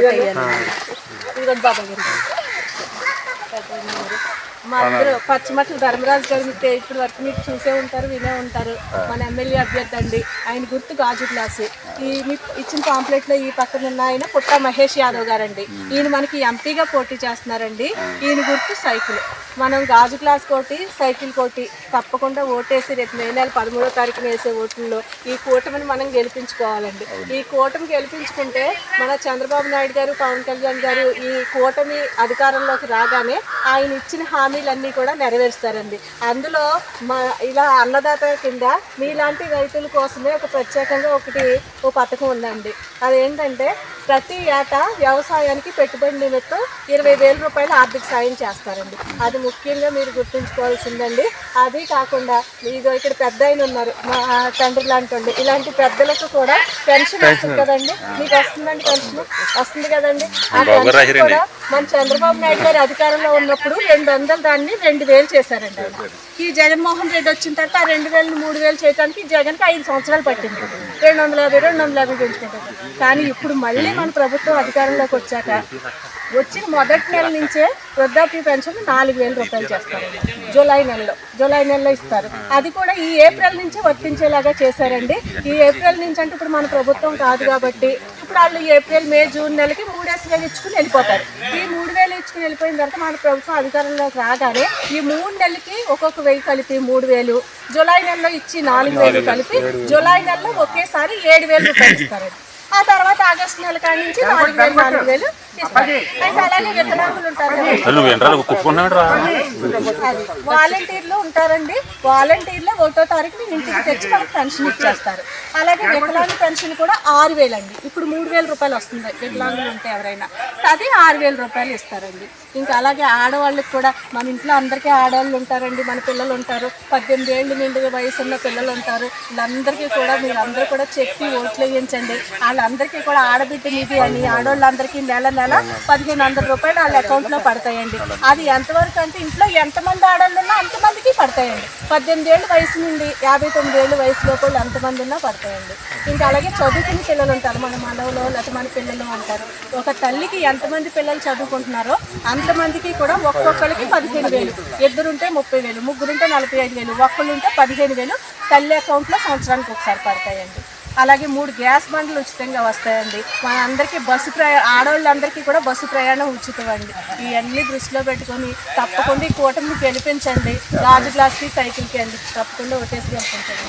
ఇదిగోండి బాబాయ్ గారు మా అందరూ పచ్చిమట్ల ధర్మరాజు గారు మీకు ఇప్పటి వరకు మీకు చూసే ఉంటారు, వినే ఉంటారు. మన ఎమ్మెల్యే అభ్యర్థి అండి. ఆయన గుర్తు గాజు గ్లాసు. ఈ మీకు ఇచ్చిన పాంప్లెట్లో ఈ పక్కన ఉన్న ఆయన పుట్ట మహేష్ యాదవ్ గారండి. ఈయన మనకి ఎంపీగా పోటీ చేస్తున్నారండి. ఈయన గుర్తు సైకిల్. మనం గాజు గ్లాస్ కోటి సైకిల్ కోటి తప్పకుండా ఓటేసి రేపు మే నెల 13వ తారీఖున వేసే ఓట్లలో ఈ కూటమిని మనం గెలిపించుకోవాలండి. ఈ కూటమి గెలిపించుకుంటే మన చంద్రబాబు నాయుడు గారు, పవన్ కళ్యాణ్ గారు ఈ కూటమి అధికారంలోకి రాగానే ఆయన ఇచ్చిన హామీలన్నీ కూడా నెరవేరుస్తారండి. అందులో ఇలా అన్నదాత కింద మీలాంటి రైతుల కోసమే ఒక ప్రత్యేకంగా ఓ పథకం ఉందండి. అదేంటంటే ప్రతి ఏటా వ్యవసాయానికి పెట్టుబడి నిమిత్తం 20,000 రూపాయలు ఆర్థిక సాయం చేస్తారండి. అది ముఖ్యంగా మీరు గుర్తుంచుకోవాల్సిందండి. అది కాకుండా ఇదో ఇక్కడ పెద్ద ఆయన ఉన్నారు, మా తండ్రి లాంటి వాళ్ళు. ఇలాంటి పెద్దలకు కూడా పెన్షన్ వస్తుంది కదండి. మీకు వస్తుందండి పెన్షన్? వస్తుంది కదండి. ఆ పెన్షన్ కూడా మన చంద్రబాబు నాయుడు గారి అధికారంలో ఉన్నప్పుడు 200 దాన్ని 2,000 చేశారండి ఆయన. ఈ జగన్మోహన్ రెడ్డి వచ్చిన తర్వాత ఆ 2,000ని 3,000 చేయడానికి జగన్కి 5 సంవత్సరాలు పట్టింది. 250 పెంచుకుంటారు. కానీ ఇప్పుడు మళ్ళీ మన ప్రభుత్వం అధికారంలోకి వచ్చాక వచ్చిన మొదటి నెల నుంచే వృద్ధాప్య పెన్షన్ 4,000 రూపాయలు చేస్తారండి. జూలై నెలలో ఇస్తారు. అది కూడా ఈ ఏప్రిల్ నుంచే వర్తించేలాగా చేశారండి. ఈ ఏప్రిల్ నుంచి అంటే ఇప్పుడు మన ప్రభుత్వం కాదు కాబట్టి ఇప్పుడు వాళ్ళు ఏప్రిల్, మే, జూన్ నెలకి 3,000 ఇచ్చుకుని వెళ్ళిపోతారు. ఈ 3,000 ఇచ్చుకుని వెళ్ళిపోయిన తర్వాత మన ప్రభుత్వం అధికారంలోకి రాగానే ఈ 3 నెలలకి ఒక్కొక్క 1,000 కలిపి 3,000, జూలై నెలలో ఇచ్చి 4,000 కలిపి జూలై నెలలో ఒకేసారి 7,000 రూపాయలు ఇస్తారండి. ఆ తర్వాత ఆగస్టు నెల కాడి నుంచి 4,000 ఇస్తారు. అయితే అలాగే వికలాంగులు ఉంటారు, వాలంటీర్లు ఉంటారండి. వాలంటీర్లు 1వ తారీఖు ఇంటికి తెచ్చి మనకు పెన్షన్ ఇచ్చేస్తారు. అలాగే వికలాంగ పెన్షన్ కూడా 6,000 అండి. ఇప్పుడు 3,000 రూపాయలు వస్తుంది వికలాంగులు ఉంటే ఎవరైనా, అది 6,000 రూపాయలు ఇస్తారండి. ఇంకా అలాగే ఆడవాళ్ళకి కూడా మన ఇంట్లో అందరికీ ఆడవాళ్ళు ఉంటారండి, మన పిల్లలు ఉంటారు, 18 ఏళ్ళు నిండు వయసు ఉన్న పిల్లలు ఉంటారు. వీళ్ళందరికీ కూడా మీరు అందరూ కూడా చెప్పి ఓట్లు వేయించండి. వాళ్ళందరికీ కూడా ఆడబిడ్డ నిధి అని ఆడవాళ్ళందరికీ నెల 1,500 రూపాయలు వాళ్ళ అకౌంట్లో పడతాయండి. అది ఎంతవరకు అంటే ఇంట్లో ఎంతమంది ఆడవాళ్ళు ఉన్నా అంతమందికి పడతాయండి. 18 ఏళ్ళ వయసు నుండి 59 ఏళ్ళ వయసు లోపల ఎంతమంది ఉన్నా పడతాయండి. ఇంకా అలాగే చదువుకునే పిల్లలు ఉంటారు, మన మనవలో లేకపోతే మన పిల్లలు ఉంటారు. ఒక తల్లికి ఎంతమంది పిల్లలు చదువుకుంటున్నారో అంతమందికి కూడా ఒక్కొక్కరికి 15,000, ఇద్దరుంటే 30,000, ముగ్గురుంటే 45,000, ఒక్కళ్ళుంటే 15,000 తల్లి అకౌంట్లో సంవత్సరానికి ఒకసారి పడతాయండి. అలాగే 3 గ్యాస్ బండ్లు ఉచితంగా వస్తాయండి. మన అందరికీ ఆడవాళ్ళందరికీ కూడా బస్సు ప్రయాణం ఉచితం అండి. ఇవన్నీ దృష్టిలో పెట్టుకొని తప్పకుండా ఈ కూటమిని గెలిపించండి. గాజు గ్లాస్కి సైకిల్కి అండి తప్పకుండా ఓటేసి గెలిపించండి.